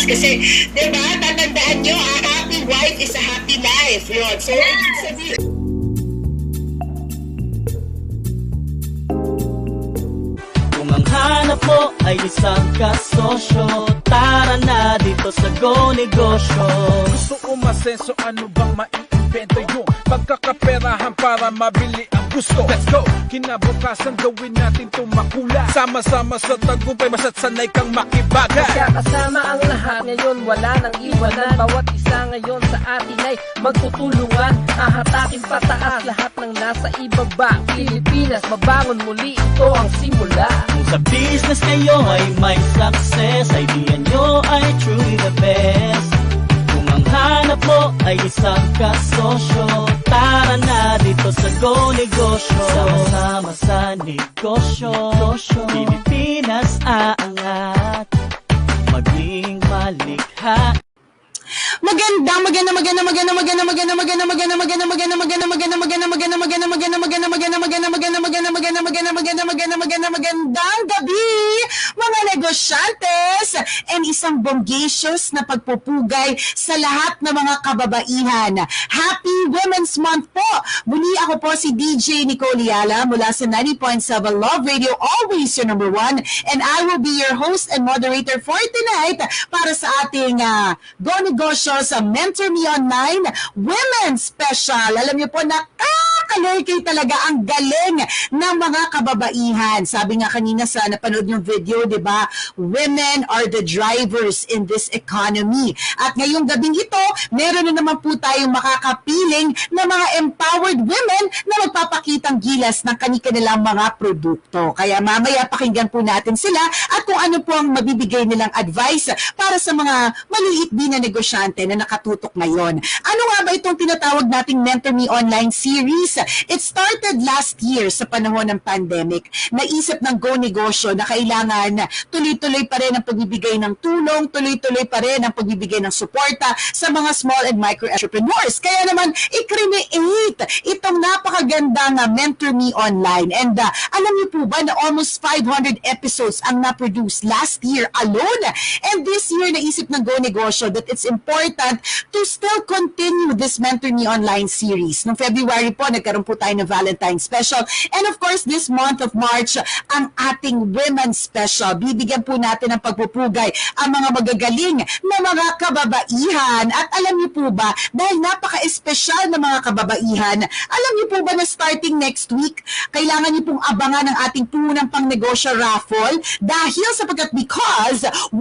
Kasi, di ba, tatandaan nyo, a happy wife is a happy life. Yun. So, ibig sabihin, kung ang hanap mo ay isang kasosyo, tara na dito sa Go Negosyo. Gusto umasenso, ano bang maiimbento yung pagkakaperahan para mabili ang gusto? Let's go! Kinabukasan gawin natin tumakula. Sama-sama sa tagumpay, basta't sanay kang makibagay. Magkakasama ang lahat ngayon, wala nang iwanan. Bawat isa ngayon sa atin ay magtutulungan. Ahatakin pataas lahat ng nasa ibaba. Pilipinas, mabangon muli, ito ang simula. Kung sa business kayo ay may success, idea nyo ay truly the best. Kung ang hanap mo ay isang kasosyo, tara na dito sa Go Negosyo. Sama-sama sa negosyo, Pilipinas aangat, maging malikha. Magandang gabi, mga negosyantes, and isang bonggisious na pagpupugay sa lahat ng mga kababaihan. Happy Women's Month po! Muli ako po si DJ Nicole Yala mula sa 90.7 Love Radio, always your number one, and I will be your host and moderator for tonight para sa ating Go Negosyo sa Mentor Me Online Women's Special. Alam niyo po, nakakalorkay talaga ang galing ng mga kababaihan. Sabi nga kanina sa napanood yung video, di ba? Women are the drivers in this economy. At ngayong gabing ito, meron na naman po tayong makakapiling na mga empowered women na magpapakitang gilas ng kanilang mga produkto. Kaya mamaya pakinggan po natin sila at kung ano po ang mabibigay nilang advice para sa mga maliliit din na negosyante na nakatutok ngayon. Ano nga ba itong tinatawag nating Mentor Me Online series? It started last year sa panahon ng pandemic. Naisip ng Go Negosyo na kailangan tuloy-tuloy pa rin ang pagbibigay ng tulong, tuloy-tuloy pa rin ang pagbibigay ng suporta sa mga small and micro entrepreneurs. Kaya naman, i-create itong napakagandang Mentor Me Online. And alam niyo po ba na almost 500 episodes ang na-produce last year alone? And this year, naisip ng Go Negosyo that it's important to still continue this Mentor Me Online series. Noong February po, nagkaroon po tayo ng Valentine's Special. And of course, this month of March, ang ating Women's Special. Bibigyan po natin ng pagpupugay ang mga magagaling na mga kababaihan. At alam niyo po ba, dahil napaka-espesyal na mga kababaihan, alam niyo po ba na starting next week, kailangan niyo pong abangan ang ating punang pang-negosyo raffle dahil because 1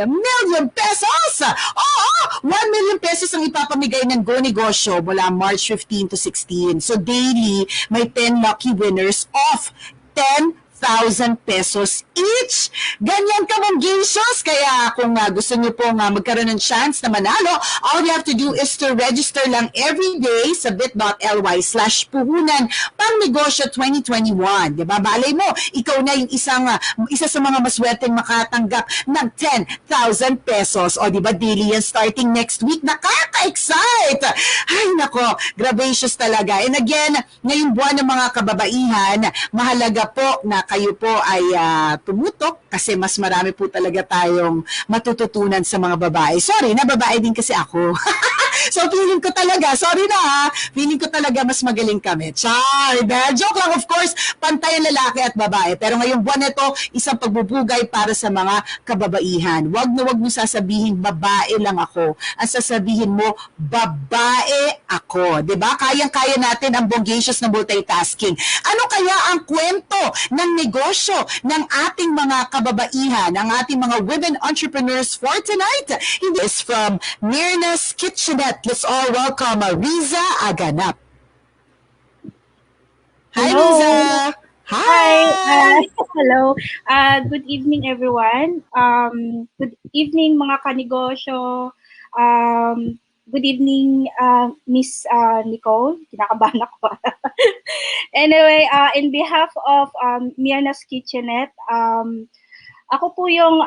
million pesos! Oo! 1 million pesos ang ipapamigay ng Go Negosyo mula March 15 to 16. So daily, may 10 lucky winners of 10,000 pesos each. Ganyan ka mong ginsos. Kaya kung gusto nyo pong magkaroon ng chance na manalo, all you have to do is to register lang every day sa bit.ly/puhunan Pangnegosyo 2021. Diba? Balay mo, ikaw na yung isa sa mga maswerteng makatanggap ng 10,000 pesos. O diba, daily yan starting next week. Nakaka-excite! Ay nako, gracious talaga. And again, ngayong buwan ng mga kababaihan, mahalaga po na kayo po ay tumutok kasi mas marami po talaga tayong matututunan sa mga babae. Sorry, na babae din kasi ako. So feeling ko talaga, sorry na ha, feeling ko talaga mas magaling kami. Char, joke lang, of course, pantay ang lalaki at babae. Pero ngayong buwan na ito, isang pagbubugay para sa mga kababaihan. Wag na wag mo sasabihin, babae lang ako. Ang sasabihin mo, babae ako. Diba? Kayang-kaya natin ang bongacious na multitasking. Ano kaya ang kwento ng negosyo ng ating mga kababaihan, ang ating mga women entrepreneurs for tonight? This is from Myrna's Kitchenette. Let's all welcome Rizza Aganap. Hi, Hello. Rizza. Hi. Hello. Good evening, everyone. Good evening, mga kanegosyo. Good evening, Miss Nicole. Kinakabahan ako. Anyway, in behalf of Myrna's Kitchenette, ako po yung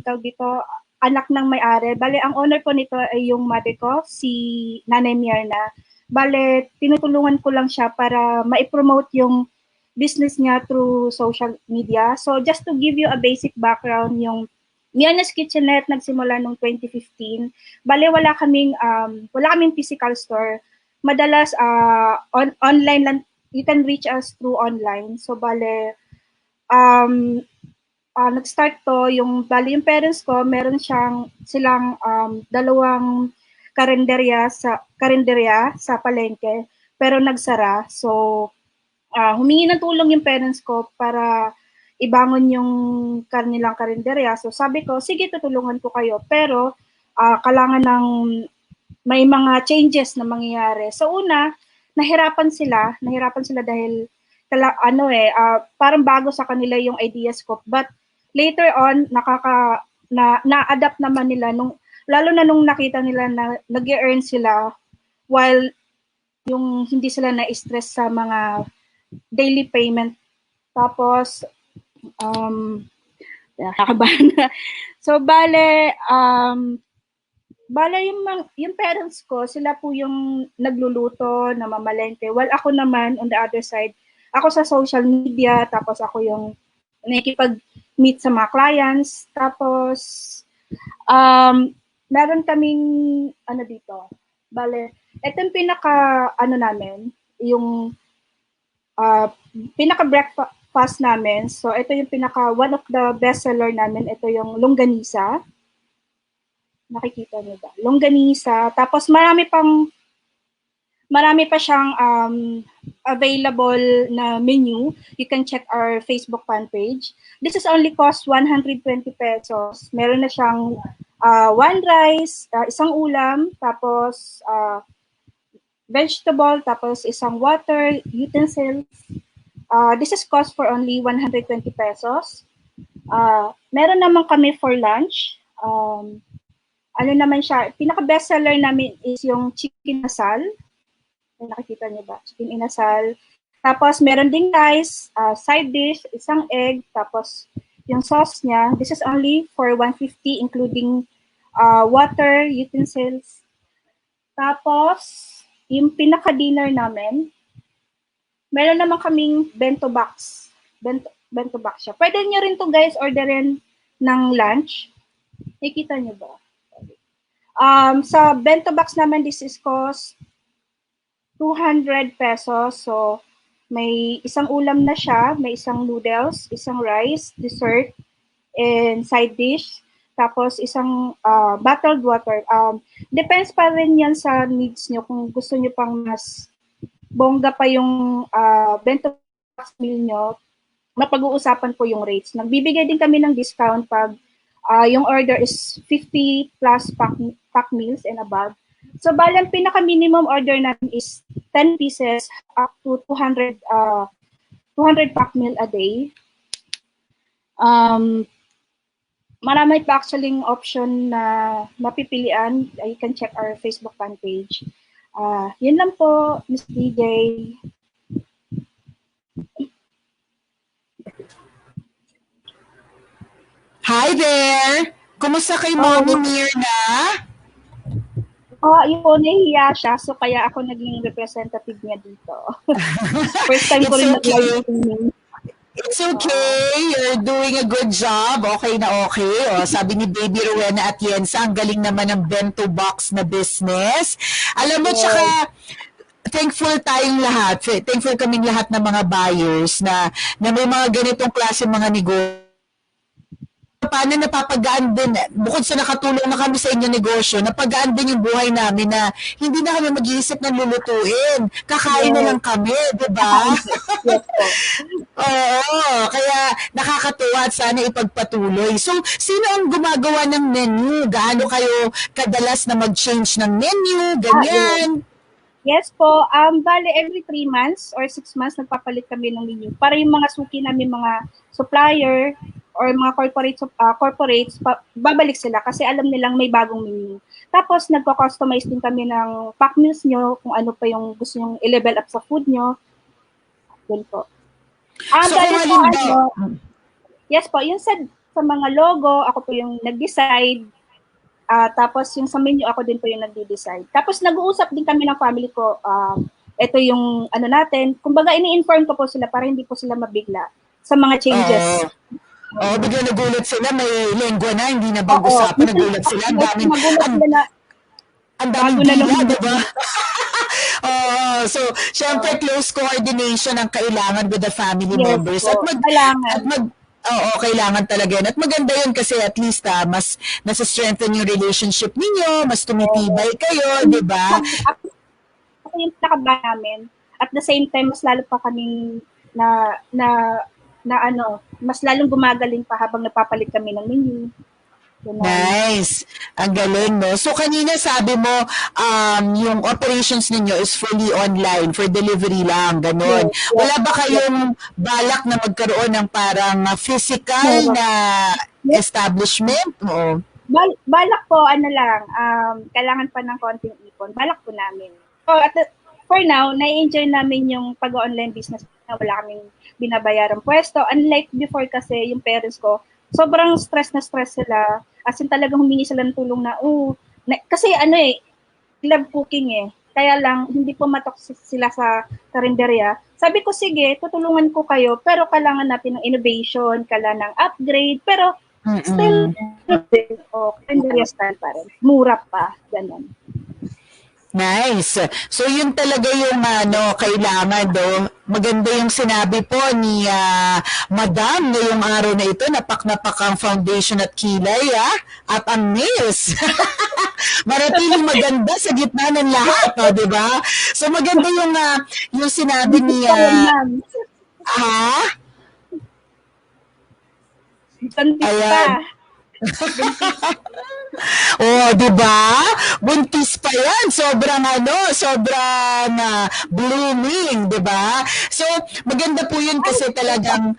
tawag dito, anak ng may-ari. Bale, ang owner po nito ay yung mother ko, si Nanay Myrna. Bale, tinutulungan ko lang siya para ma-promote yung business niya through social media. So, just to give you a basic background, yung Myrna's Kitchenette nagsimula noong 2015. Bale, wala kaming physical store. Madalas, online lang, you can reach us through online. So, bale, nag-start to, yung parents ko, meron silang dalawang karinderya sa palengke, pero nagsara. So, humingi ng tulong yung parents ko para ibangon yung kanilang karinderya. So sabi ko, sige, tutulungan ko kayo. Pero kailangan ng may mga changes na mangyayari. So una, nahirapan sila dahil parang bago sa kanila yung ideas ko. But later on, na-adapt naman nila lalo na nung nakita nila na nag-earn sila while yung hindi sila na-stress sa mga daily payment. Tapos, nakakabahan na. So, bale yung parents ko, sila po yung nagluluto, namamalengke. Well, ako naman, on the other side, ako sa social media, tapos ako yung nakikipag-meet sa mga clients. Tapos, meron kaming, dito, bale, ito yung namin, yung pinaka-breakfast namin. So, ito yung one of the best seller namin. Ito yung longganisa. Nakikita niyo ba? Longganisa. Tapos, marami pa siyang available na menu. You can check our Facebook fan page. This is only cost 120 pesos. Meron na siyang one rice, isang ulam, tapos vegetable, tapos isang water, utensils. This is cost for only 120 pesos. Meron naman kami for lunch. Naman siya, pinaka-best seller namin is yung chicken inasal. Nakikita niyo ba? Chicken inasal. Tapos meron ding rice, side dish, isang egg, tapos yung sauce niya, this is only for 150 including water, utensils. Tapos, yung pinaka-dinner namin, meron naman kaming bento box. Bento box siya. Pwede nyo rin to guys orderin ng lunch. Nakikita nyo ba? Sa bento box naman, this is cost 200 pesos. So, may isang ulam na siya, may isang noodles, isang rice, dessert, and side dish. Tapos isang bottled water. Depends pa rin yan sa needs nyo. Kung gusto nyo pang mas bongga pa yung bento box meal nyo, mapag-uusapan po yung rates. Nagbibigay din kami ng discount pag yung order is 50 plus pack meals and above. So, bali, ang pinaka-minimum order natin is 10 pieces up to 200 pack meal a day. Marami pa actually option na mapipilian. You can check our Facebook fan page. Yun lang po, Ms. DJ. Hi there! Kumusta kay Mommy Myrna? Yun, nahihiya siya. So, kaya ako naging representative niya dito. First time ko rin nag-live. It's okay. You're doing a good job. Okay na okay. Sabi ni Baby Rowena Atienza, ang galing naman ng bento box na business. Alam mo, tsaka thankful tayong lahat. Thankful kaming lahat ng mga buyers na may mga ganitong klase mga negosyo. Paano napapagaan din, bukod sa nakatulong na kami sa inyong negosyo, napagaan din yung buhay namin na hindi na kami mag-iisip ng lulutuin. Kakain na lang kami, di ba? Oo, kaya nakakatuwa at sana ipagpatuloy. So, sino ang gumagawa ng menu? Gaano kayo kadalas na mag-change ng menu? Ganyan? Yes po. Bale, every 3 months or 6 months, nagpapalit kami ng menu. Para yung mga suki namin, mga supplier, or mga corporates, babalik sila kasi alam nilang may bagong menu. Tapos, nagko-customize din kami ng pack meals nyo, kung ano pa yung gusto nyong i-level up sa food nyo. Yun po. Yes po, yung sa mga logo, ako po yung nag-decide. Tapos, yung sa menu, ako din po yung nag-decide. Tapos, nag-uusap din kami ng family ko. Ito yung natin. Kumbaga, ini-inform ko po sila para hindi po sila mabigla sa mga changes. Oo, bigla nagulat sila, may lengua na, hindi na Oo. pag-usapan, nagulat sila, ang daming, Magulat ang, sila na ang daming bago na dila, lumabas. di ba? Oo, so, syempre, close coordination ang kailangan with the family Yes members. po. Kailangan. Oo, kailangan talaga yun. At maganda yun kasi at least mas nasa-strengthen yung relationship ninyo, mas tumitibay kayo, di ba? Ako yung pinakaba namin. At the same time, mas lalo pa kaming mas lalong gumagaling pa habang napapalit kami ng menu. Ganun. Nice. Ang galing, no? So, kanina sabi mo, yung operations ninyo is fully online for delivery lang, ganun. Yes, Wala ba kayong balak na magkaroon ng parang physical Meron. na establishment? Oo. Balak po, kailangan pa ng konting ipon. Balak po namin. So, for now, na-enjoy namin yung pag-online business na wala kaming binabayarang pwesto. Unlike before kasi, yung parents ko, sobrang stress na stress sila. As in talagang humingi sila ng tulong kasi love cooking eh. Kaya lang, hindi pumatok sila sa karinderya. Sabi ko, sige, tutulungan ko kayo, pero kailangan natin ng innovation, kailangan ng upgrade, pero still, karinderya style pa rin. Mura pa, ganun. Nice. So, yun talaga yung kailangan do. Maganda yung sinabi po ni Madam ngayong araw na ito, napak-napak ang foundation at kilay, at ang nails. Maratiling maganda sa gitna ng lahat, di ba? So, maganda yung sinabi ni... Buntis Ayan. Oh, 'di ba? Buntis pa 'yan. Sobrang blooming, 'di ba? So, maganda po 'yun kasi talagang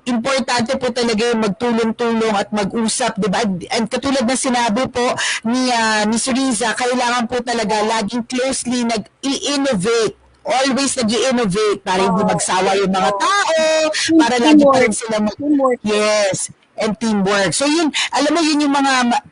importante po talaga yung magtulong-tulong at mag-usap, 'di ba? And katulad ng sinabi po ni Miss Rizza, kailangan po talaga laging closely nag-i-innovate. Always nag-i-innovate para hindi magsawa yung mga tao, para lagi pa rin sila yes, and teamwork. So yun, alam mo yun yung mga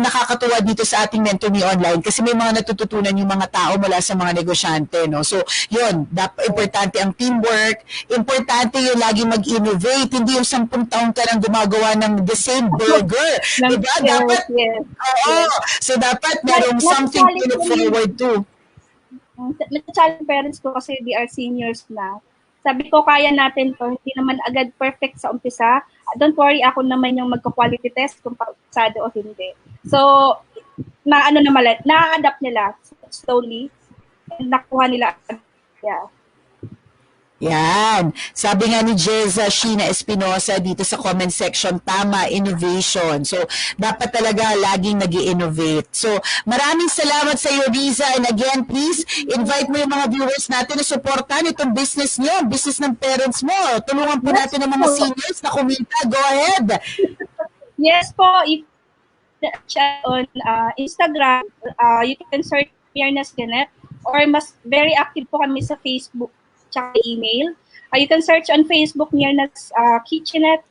nakakatuwa dito sa ating Mentor Me Online kasi may mga natututunan yung mga tao mula sa mga negosyante, no? So yun, importante ang teamwork, importante yung lagi mag-innovate, hindi yung 10 taong ka lang gumagawa ng the same burger. Diba? Dapat, so dapat merong something to look forward to. Challenge parents ko kasi they are seniors na. Sabi ko, kaya natin to, hindi naman agad perfect sa umpisa. Don't worry, ako naman yung magka-quality test kung pasado o hindi. So, na-adapt nila slowly. And nakuha nila. Yeah. Yan. Sabi nga ni Jeza Sheena Espinosa dito sa comment section, tama, innovation. So, dapat talaga laging nag-i-innovate. So, maraming salamat sa iyo, Rizza. And again, please, invite mo yung mga viewers natin na supportan itong business nyo, business ng parents mo. Tulungan po natin ang mga seniors na kumita. Go ahead. Yes po. If on Instagram, you can search Myrnaskitchenette or mas very active po kami sa Facebook tsaka email. You can search on Facebook Myrna's Kitchenette,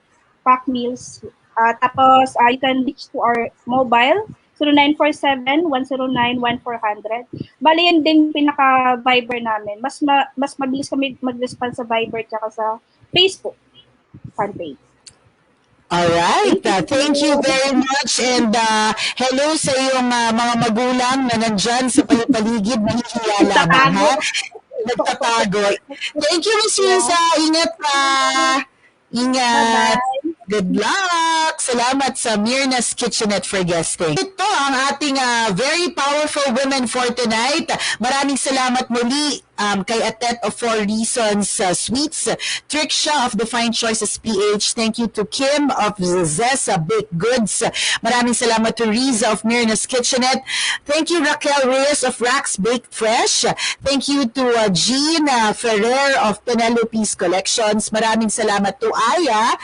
packmeals. Tapos, you can reach to our mobile, 0947-109-1400. Bali, yan din pinaka-Viber namin. Mas mabilis kami mag-respond sa Viber tsaka sa Facebook fanpage. Alright, thank you very much and hello sa iyong mga magulang na nandyan sa paligid, nahihiya lamang, ha? Nagtatago. Thank you, Miss Rizza. Ingat pa. Ingat. Bye-bye. Good luck. Salamat sa Myrna's Kitchenette for guesting. Ito ang ating very powerful women for tonight. Maraming salamat muli kay Atet of Four Reasons Sweets, Tricksha of the Fine Choices PH. Thank you to Kim of Zessa Baked Goods. Maraming salamat to Rizza of Myrna's Kitchenette. Thank you Raquel Reyes of Rax Baked Fresh. Thank you to Jean Ferrer of Penelope's Collections. Maraming salamat to Aya,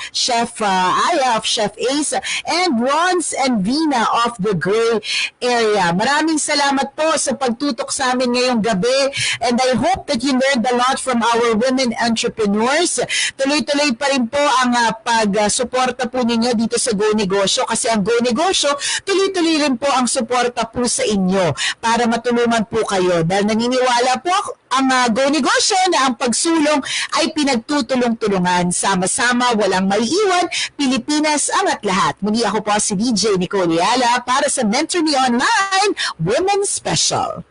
Aya of Chef Ace, and Rons and Vina of the Gray Area. Maraming salamat po sa pagtutok sa amin ngayong gabi, and I hope that you learned a lot from our women entrepreneurs. Tuloy-tuloy pa rin po ang pag-suporta po ninyo dito sa Go Negosyo kasi ang Go Negosyo, tuloy-tuloy rin po ang suporta po sa inyo para matulungan po kayo. Dahil naniniwala po ako, ang Go Negosyo na ang pagsulong ay pinagtutulong-tulungan. Sama-sama, walang maiiwan, Pilipinas angat lahat. Muli ako po si DJ Nicole Yala para sa Mentor Me Online Women's Special.